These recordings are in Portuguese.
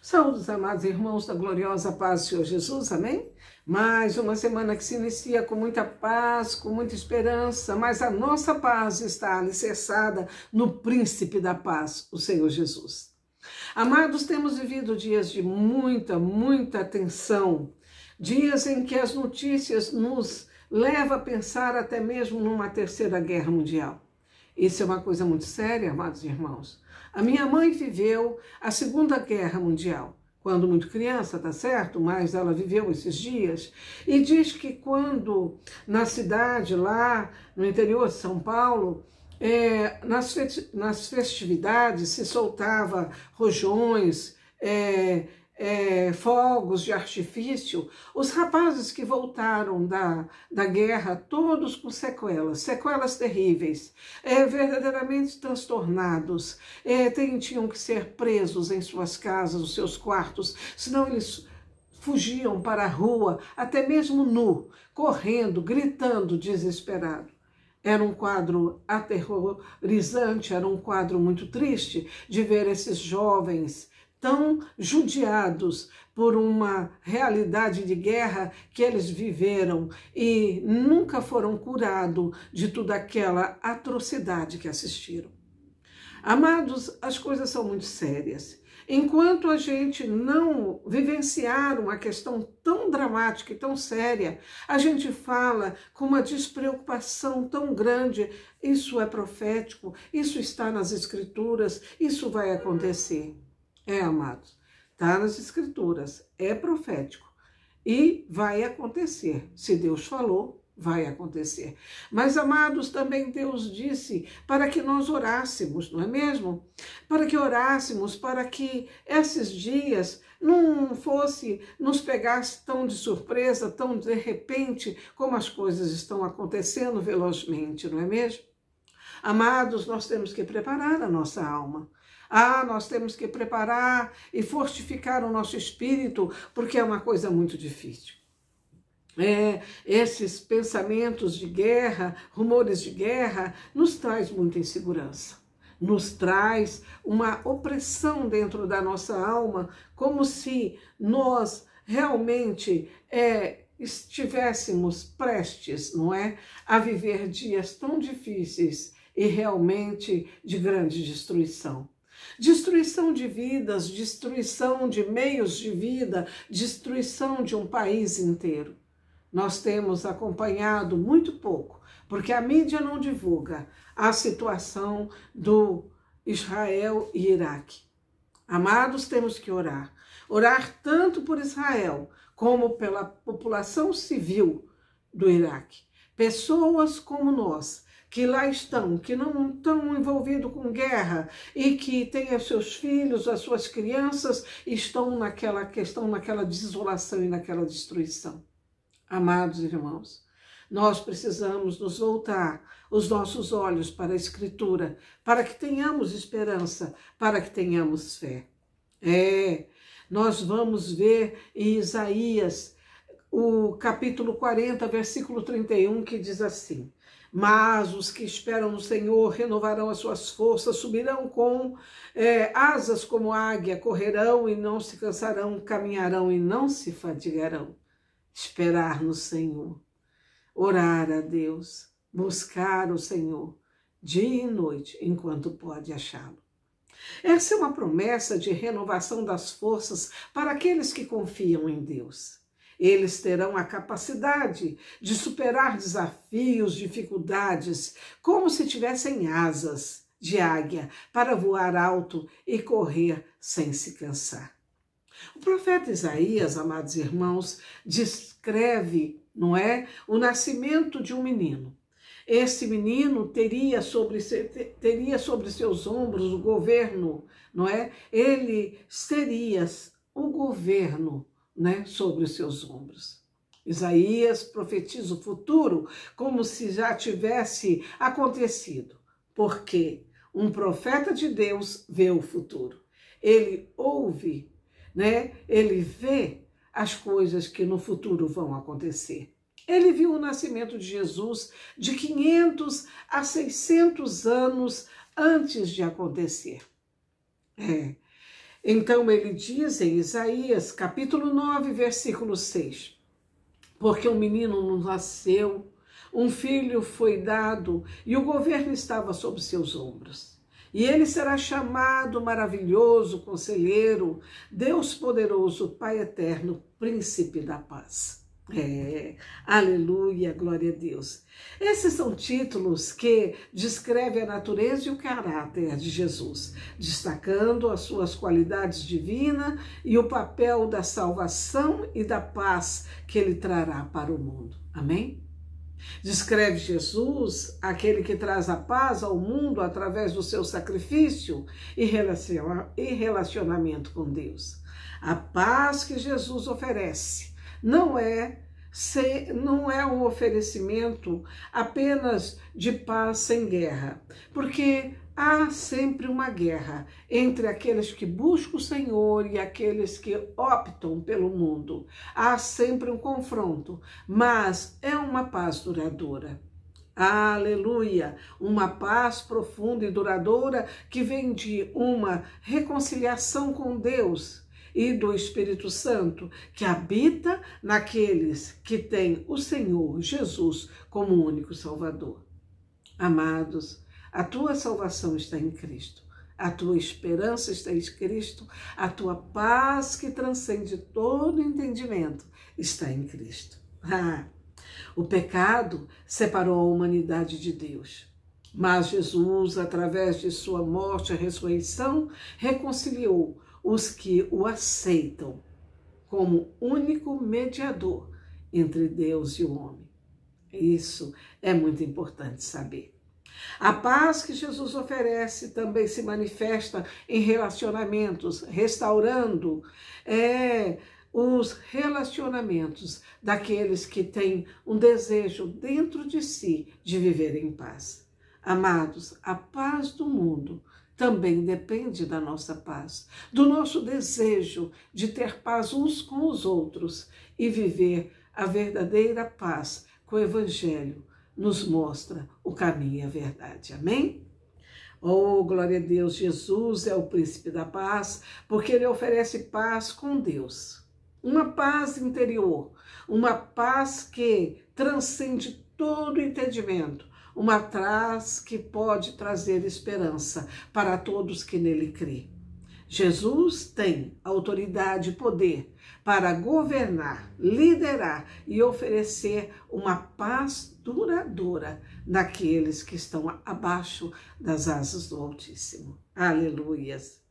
Saúde, amados irmãos da gloriosa paz do Senhor Jesus, amém? Mais uma semana que se inicia com muita paz, com muita esperança, mas a nossa paz está alicerçada no príncipe da paz, o Senhor Jesus. Amados, temos vivido dias de muita tensão, dias em que as notícias nos levam a pensar até mesmo numa terceira guerra mundial. Isso é uma coisa muito séria, amados irmãos. A minha mãe viveu a Segunda Guerra Mundial, quando muito criança, tá certo? Mas ela viveu esses dias. E diz que quando na cidade, lá no interior de São Paulo, nas festividades se soltava rojões, fogos de artifício, os rapazes que voltaram da guerra, todos com sequelas terríveis, verdadeiramente transtornados, tinham que ser presos em suas casas, nos seus quartos, senão eles fugiam para a rua, até mesmo nu, correndo, gritando, desesperado. Era um quadro aterrorizante, era um quadro muito triste de ver esses jovens tão judiados por uma realidade de guerra que eles viveram e nunca foram curados de toda aquela atrocidade que assistiram. Amados, as coisas são muito sérias. Enquanto a gente não vivenciar uma questão tão dramática e tão séria, a gente fala com uma despreocupação tão grande. Isso é profético, isso está nas Escrituras, isso vai acontecer. Amados, está nas Escrituras, é profético e vai acontecer. Se Deus falou, vai acontecer. Mas, amados, também Deus disse para que nós orássemos, não é mesmo? Para que orássemos, para que esses dias não nos pegasse tão de surpresa, tão de repente, como as coisas estão acontecendo velozmente, não é mesmo? Amados, nós temos que preparar a nossa alma. Nós temos que preparar e fortificar o nosso espírito, porque é uma coisa muito difícil. Esses pensamentos de guerra, rumores de guerra, nos traz muita insegurança. Nos traz uma opressão dentro da nossa alma, como se nós realmente estivéssemos prestes, não é, a viver dias tão difíceis e realmente de grande destruição. Destruição de vidas, destruição de meios de vida, destruição de um país inteiro. Nós temos acompanhado muito pouco, porque a mídia não divulga a situação do Israel e Iraque. Amados, temos que orar. Orar tanto por Israel, como pela população civil do Iraque. Pessoas como nós, que lá estão, que não estão envolvidos com guerra e que têm os seus filhos, as suas crianças, estão naquela questão, naquela desolação e naquela destruição. Amados irmãos, nós precisamos nos voltar os nossos olhos para a Escritura, para que tenhamos esperança, para que tenhamos fé. Nós vamos ver em Isaías, o capítulo 40, versículo 31, que diz assim: mas os que esperam no Senhor renovarão as suas forças, subirão com asas como águia, correrão e não se cansarão, caminharão e não se fadigarão. Esperar no Senhor, orar a Deus, buscar o Senhor dia e noite, enquanto pode achá-lo. Essa é uma promessa de renovação das forças para aqueles que confiam em Deus. Eles terão a capacidade de superar desafios, dificuldades, como se tivessem asas de águia para voar alto e correr sem se cansar. O profeta Isaías, amados irmãos, descreve, não é, o nascimento de um menino. Esse menino teria sobre seus ombros o governo, não é? Ele seria o governo, né, sobre os seus ombros. Isaías profetiza o futuro como se já tivesse acontecido, porque um profeta de Deus vê o futuro. Ele ouve, né, ele vê as coisas que no futuro vão acontecer. Ele viu o nascimento de Jesus de 500 a 600 anos antes de acontecer. Então ele diz em Isaías, capítulo 9, versículo 6, porque um menino nos nasceu, um filho foi dado e o governo estava sobre seus ombros. E ele será chamado Maravilhoso, Conselheiro, Deus Poderoso, Pai Eterno, Príncipe da Paz. Aleluia, glória a Deus. Esses são títulos que descrevem a natureza e o caráter de Jesus, destacando as suas qualidades divinas e o papel da salvação e da paz que ele trará para o mundo. Amém? Descreve Jesus, aquele que traz a paz ao mundo através do seu sacrifício e relacionamento com Deus. A paz que Jesus oferece não é um oferecimento apenas de paz sem guerra, porque há sempre uma guerra entre aqueles que buscam o Senhor e aqueles que optam pelo mundo. Há sempre um confronto, mas é uma paz duradoura. Aleluia! Uma paz profunda e duradoura que vem de uma reconciliação com Deus e do Espírito Santo, que habita naqueles que têm o Senhor Jesus como único Salvador. Amados, a tua salvação está em Cristo, a tua esperança está em Cristo, a tua paz que transcende todo entendimento está em Cristo. O pecado separou a humanidade de Deus, mas Jesus, através de sua morte e ressurreição, reconciliou os que o aceitam como único mediador entre Deus e o homem. Isso é muito importante saber. A paz que Jesus oferece também se manifesta em relacionamentos, restaurando os relacionamentos daqueles que têm um desejo dentro de si de viver em paz. Amados, a paz do mundo também depende da nossa paz, do nosso desejo de ter paz uns com os outros e viver a verdadeira paz que o Evangelho nos mostra o caminho e a verdade. Amém? Oh, glória a Deus, Jesus é o príncipe da paz, porque ele oferece paz com Deus. Uma paz interior, uma paz que transcende todo entendimento, uma paz que pode trazer esperança para todos que nele crêem. Jesus tem autoridade e poder para governar, liderar e oferecer uma paz duradoura naqueles que estão abaixo das asas do Altíssimo. Aleluias!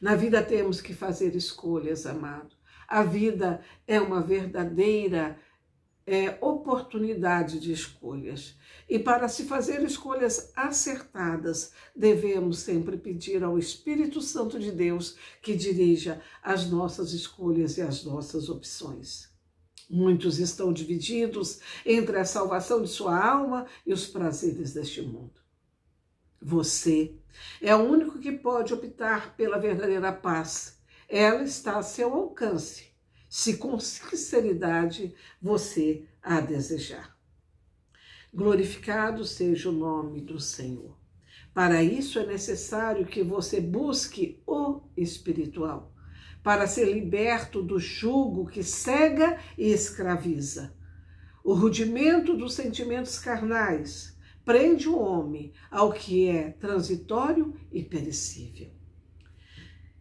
Na vida temos que fazer escolhas, amado. A vida é uma verdadeira oportunidade de escolhas. E para se fazer escolhas acertadas, devemos sempre pedir ao Espírito Santo de Deus que dirija as nossas escolhas e as nossas opções. Muitos estão divididos entre a salvação de sua alma e os prazeres deste mundo. Você é o único que pode optar pela verdadeira paz. Ela está a seu alcance, se com sinceridade você a desejar. Glorificado seja o nome do Senhor. Para isso é necessário que você busque o espiritual, para ser liberto do jugo que cega e escraviza. O rudimento dos sentimentos carnais prende o homem ao que é transitório e perecível.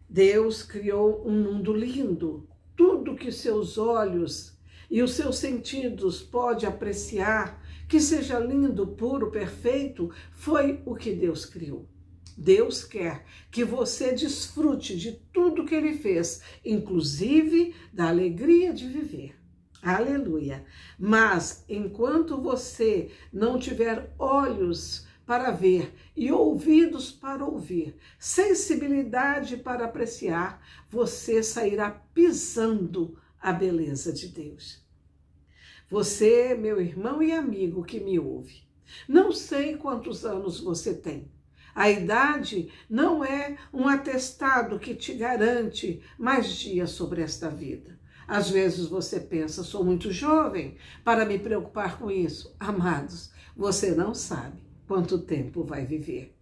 Deus criou um mundo lindo. Tudo que seus olhos e os seus sentidos podem apreciar, que seja lindo, puro, perfeito, foi o que Deus criou. Deus quer que você desfrute de tudo que Ele fez, inclusive da alegria de viver. Aleluia! Mas enquanto você não tiver olhos para ver e ouvidos para ouvir, sensibilidade para apreciar, você sairá pisando a beleza de Deus. Você, meu irmão e amigo que me ouve, não sei quantos anos você tem. A idade não é um atestado que te garante mais dias sobre esta vida. Às vezes você pensa, sou muito jovem para me preocupar com isso. Amados, você não sabe quanto tempo vai viver.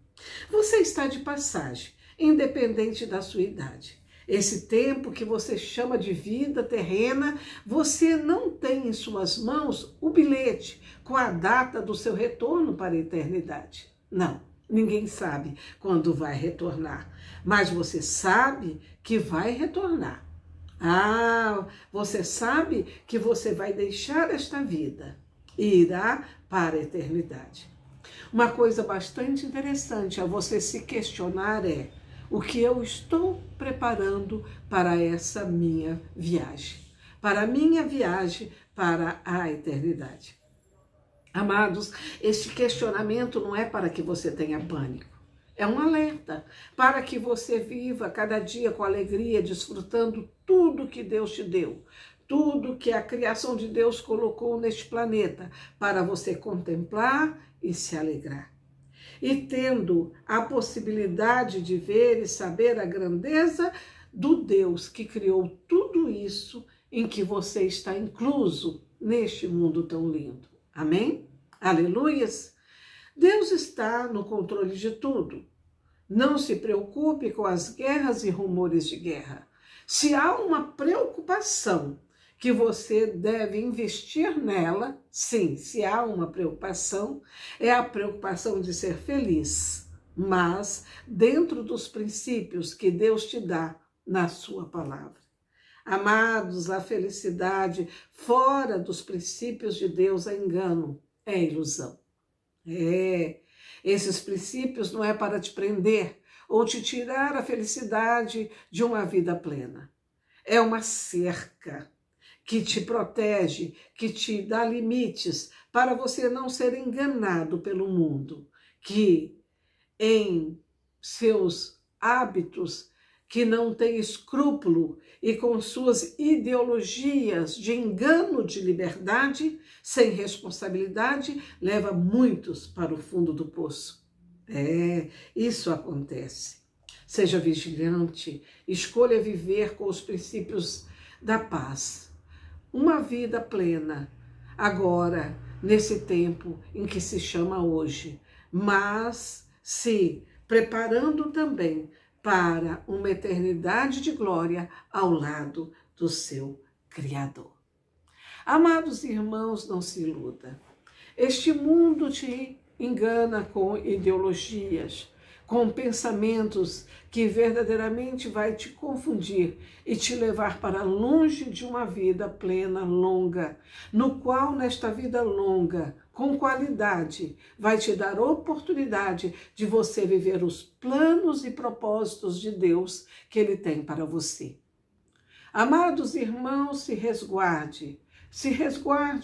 Você está de passagem independente da sua idade. Esse tempo que você chama de vida terrena, você não tem em suas mãos o bilhete com a data do seu retorno para a eternidade. Não, ninguém sabe quando vai retornar, mas você sabe que vai retornar. Você sabe que você vai deixar esta vida e irá para a eternidade. Uma coisa bastante interessante a você se questionar é: o que eu estou preparando para essa minha viagem? Para a minha viagem para a eternidade. Amados, este questionamento não é para que você tenha pânico. É um alerta para que você viva cada dia com alegria, desfrutando tudo que Deus te deu, tudo que a criação de Deus colocou neste planeta, para você contemplar e se alegrar. E tendo a possibilidade de ver e saber a grandeza do Deus que criou tudo isso em que você está incluso neste mundo tão lindo. Amém? Aleluias! Deus está no controle de tudo. Não se preocupe com as guerras e rumores de guerra. Se há uma preocupação que você deve investir nela, sim, se há uma preocupação, é a preocupação de ser feliz, mas dentro dos princípios que Deus te dá na sua palavra. Amados, a felicidade fora dos princípios de Deus é engano, é ilusão. Esses princípios não é para te prender ou te tirar a felicidade de uma vida plena. É uma cerca que te protege, que te dá limites para você não ser enganado pelo mundo, que em seus hábitos, que não tem escrúpulo e com suas ideologias de engano de liberdade, sem responsabilidade, leva muitos para o fundo do poço. Isso acontece. Seja vigilante, escolha viver com os princípios da paz. Uma vida plena, agora, nesse tempo em que se chama hoje, mas se preparando também para uma eternidade de glória ao lado do seu Criador. Amados irmãos, não se iluda. Este mundo te engana com ideologias, com pensamentos que verdadeiramente vai te confundir e te levar para longe de uma vida plena, longa, no qual nesta vida longa, com qualidade, vai te dar oportunidade de você viver os planos e propósitos de Deus que Ele tem para você. Amados irmãos, se resguarde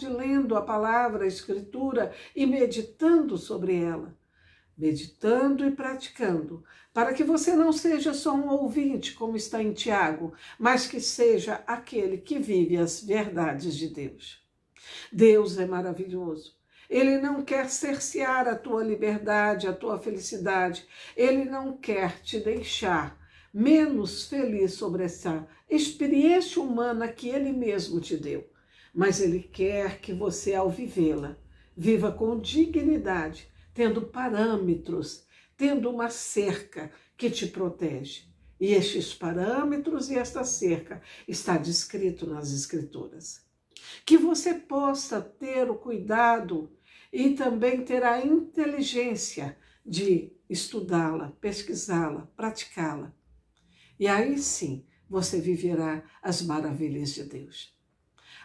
lendo a palavra, a Escritura e meditando sobre ela. Meditando e praticando, para que você não seja só um ouvinte, como está em Tiago, mas que seja aquele que vive as verdades de Deus. Deus é maravilhoso. Ele não quer cercear a tua liberdade, a tua felicidade. Ele não quer te deixar menos feliz sobre essa experiência humana que Ele mesmo te deu. Mas Ele quer que você, ao vivê-la, viva com dignidade, tendo parâmetros, tendo uma cerca que te protege. E estes parâmetros e esta cerca está descrito nas Escrituras. Que você possa ter o cuidado e também ter a inteligência de estudá-la, pesquisá-la, praticá-la. E aí sim, você viverá as maravilhas de Deus.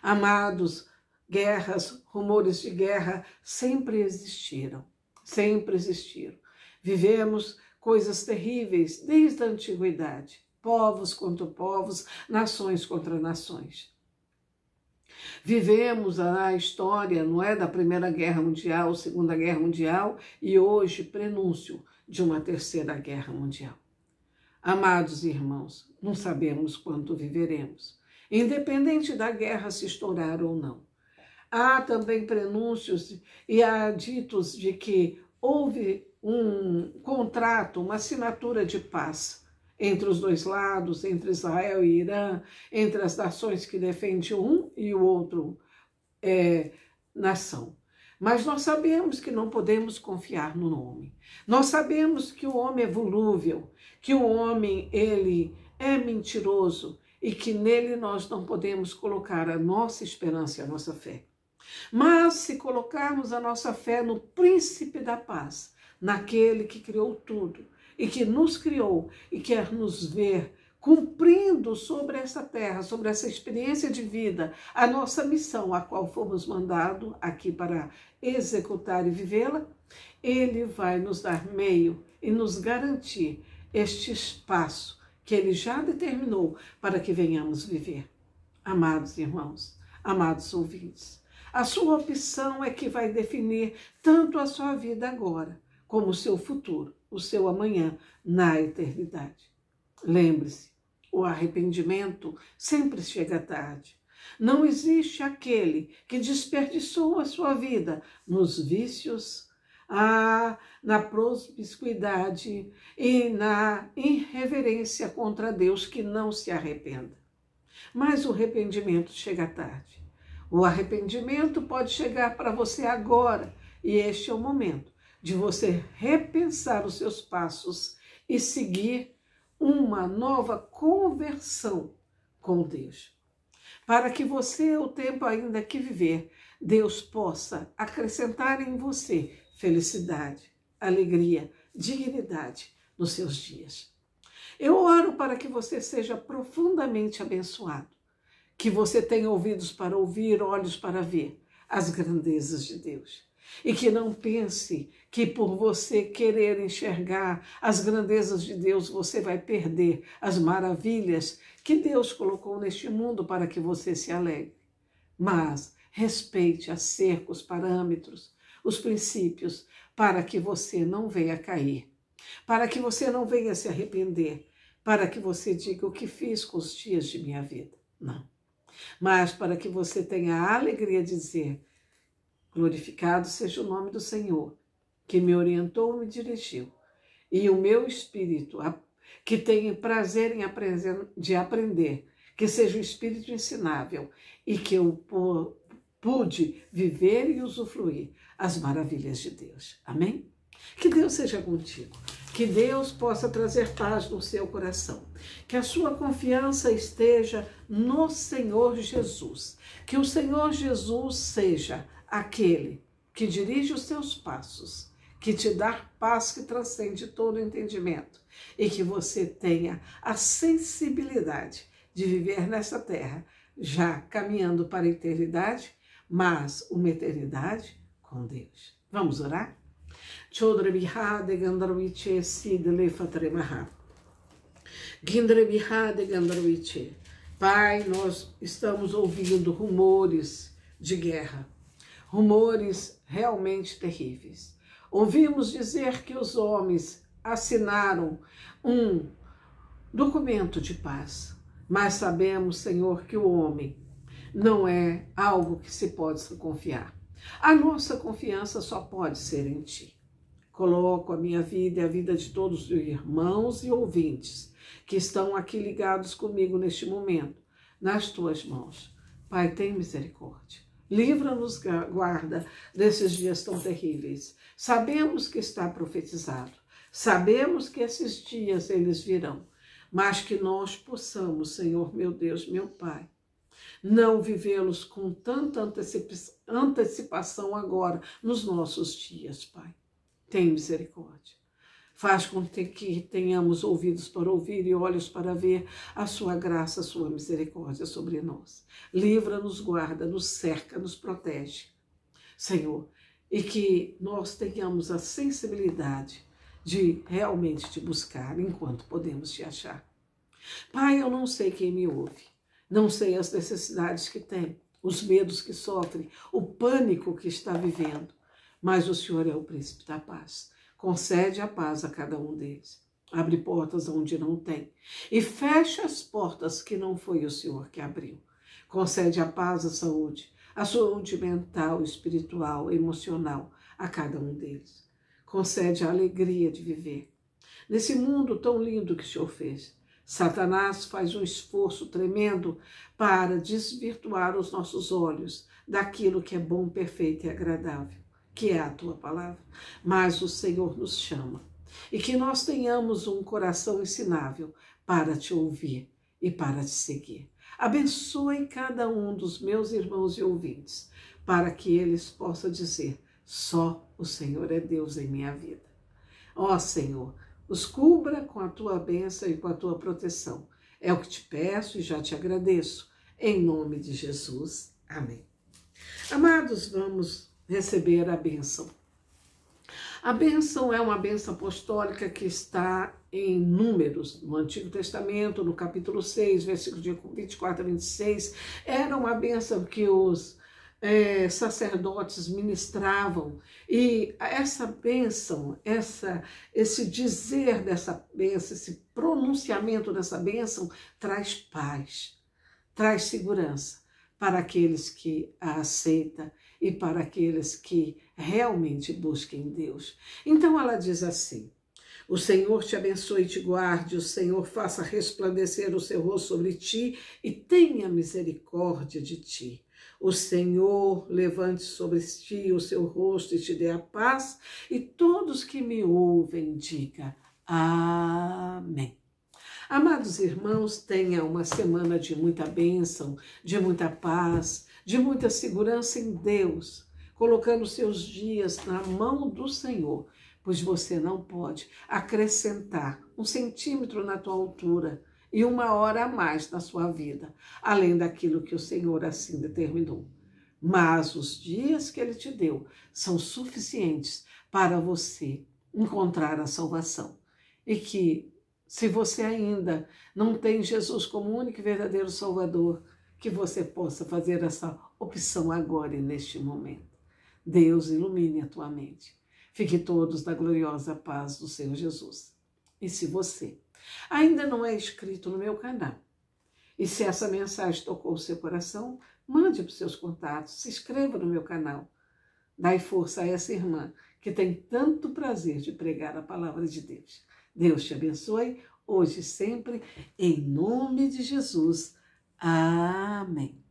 Amados, guerras, rumores de guerra sempre existiram. Sempre existiram. Vivemos coisas terríveis desde a antiguidade. Povos contra povos, nações contra nações. Vivemos a história, não é, da Primeira Guerra Mundial, Segunda Guerra Mundial e hoje prenúncio de uma Terceira Guerra Mundial. Amados irmãos, não sabemos quanto viveremos, independente da guerra se estourar ou não. Há também prenúncios e há ditos de que houve um contrato, uma assinatura de paz entre os dois lados, entre Israel e Irã, entre as nações que defendem um e o outro nação. Mas nós sabemos que não podemos confiar no homem. Nós sabemos que o homem é volúvel, que o homem ele é mentiroso e que nele nós não podemos colocar a nossa esperança e a nossa fé. Mas se colocarmos a nossa fé no príncipe da paz, naquele que criou tudo e que nos criou e quer nos ver cumprindo sobre essa terra, sobre essa experiência de vida, a nossa missão, a qual fomos mandados aqui para executar e vivê-la, ele vai nos dar meio e nos garantir este espaço que ele já determinou para que venhamos viver. Amados irmãos, amados ouvintes, a sua opção é que vai definir tanto a sua vida agora, como o seu futuro, o seu amanhã na eternidade. Lembre-se, o arrependimento sempre chega tarde. Não existe aquele que desperdiçou a sua vida nos vícios, na promiscuidade e na irreverência contra Deus que não se arrependa. Mas o arrependimento chega tarde. O arrependimento pode chegar para você agora, e este é o momento de você repensar os seus passos e seguir uma nova conversão com Deus. Para que você, o tempo ainda que viver, Deus possa acrescentar em você felicidade, alegria, dignidade nos seus dias. Eu oro para que você seja profundamente abençoado, que você tenha ouvidos para ouvir, olhos para ver as grandezas de Deus. E que não pense que por você querer enxergar as grandezas de Deus, você vai perder as maravilhas que Deus colocou neste mundo para que você se alegre. Mas respeite a cerca, os parâmetros, os princípios, para que você não venha cair, para que você não venha se arrepender, para que você diga o que fiz com os dias de minha vida. Não. Mas para que você tenha a alegria de dizer: glorificado seja o nome do Senhor, que me orientou e me dirigiu, e o meu espírito, que tem prazer de aprender, que seja um espírito ensinável, e que eu pude viver e usufruir as maravilhas de Deus. Amém? Que Deus seja contigo. Que Deus possa trazer paz no seu coração. Que a sua confiança esteja no Senhor Jesus. Que o Senhor Jesus seja aquele que dirige os seus passos, que te dá paz que transcende todo entendimento e que você tenha a sensibilidade de viver nessa terra, já caminhando para a eternidade, mas uma eternidade com Deus. Vamos orar? Pai, nós estamos ouvindo rumores de guerra, rumores realmente terríveis. Ouvimos dizer que os homens assinaram um documento de paz, mas sabemos, Senhor, que o homem não é algo que se possa confiar. A nossa confiança só pode ser em Ti. Coloco a minha vida e a vida de todos os irmãos e ouvintes que estão aqui ligados comigo neste momento, nas Tuas mãos. Pai, tem misericórdia. Livra-nos, guarda, desses dias tão terríveis. Sabemos que está profetizado. Sabemos que esses dias eles virão. Mas que nós possamos, Senhor, meu Deus, meu Pai, não vivê-los com tanta antecipação agora nos nossos dias, Pai. Tem misericórdia. Faz com que tenhamos ouvidos para ouvir e olhos para ver a sua graça, a sua misericórdia sobre nós. Livra-nos, guarda, nos cerca, nos protege, Senhor, e que nós tenhamos a sensibilidade de realmente te buscar enquanto podemos te achar. Pai, eu não sei quem me ouve, não sei as necessidades que tem, os medos que sofre, o pânico que está vivendo, mas o Senhor é o príncipe da paz. Concede a paz a cada um deles. Abre portas onde não tem e fecha as portas que não foi o Senhor que abriu. Concede a paz, a saúde mental, espiritual, emocional a cada um deles. Concede a alegria de viver nesse mundo tão lindo que o Senhor fez. Satanás faz um esforço tremendo para desvirtuar os nossos olhos daquilo que é bom, perfeito e agradável. que é a tua palavra, mas o Senhor nos chama. E que nós tenhamos um coração ensinável para te ouvir e para te seguir. Abençoe cada um dos meus irmãos e ouvintes, para que eles possam dizer: só o Senhor é Deus em minha vida. Ó Senhor, os cubra com a tua bênção e com a tua proteção. É o que te peço e já te agradeço. Em nome de Jesus. Amém. Amados, vamos receber a bênção. A bênção é uma bênção apostólica que está em Números, no Antigo Testamento, no capítulo 6, versículos de 24 a 26. Era uma bênção que os sacerdotes ministravam, e essa bênção, esse dizer dessa bênção, esse pronunciamento dessa bênção traz paz, traz segurança para aqueles que a aceitam e para aqueles que realmente busquem Deus. Então ela diz assim: o Senhor te abençoe e te guarde, o Senhor faça resplandecer o seu rosto sobre ti e tenha misericórdia de ti. O Senhor levante sobre ti o seu rosto e te dê a paz, e todos que me ouvem digam amém. Amados irmãos, tenha uma semana de muita bênção, de muita paz, de muita segurança em Deus, colocando seus dias na mão do Senhor, pois você não pode acrescentar 1 centímetro na tua altura e 1 hora a mais na sua vida, além daquilo que o Senhor assim determinou. Mas os dias que Ele te deu são suficientes para você encontrar a salvação. E que, se você ainda não tem Jesus como único e verdadeiro Salvador, que você possa fazer essa opção agora e neste momento. Deus ilumine a tua mente. Fique todos na gloriosa paz do Senhor Jesus. E se você ainda não é inscrito no meu canal, e se essa mensagem tocou o seu coração, mande para os seus contatos, se inscreva no meu canal. Dai força a essa irmã que tem tanto prazer de pregar a palavra de Deus. Deus te abençoe, hoje e sempre, em nome de Jesus. Amém.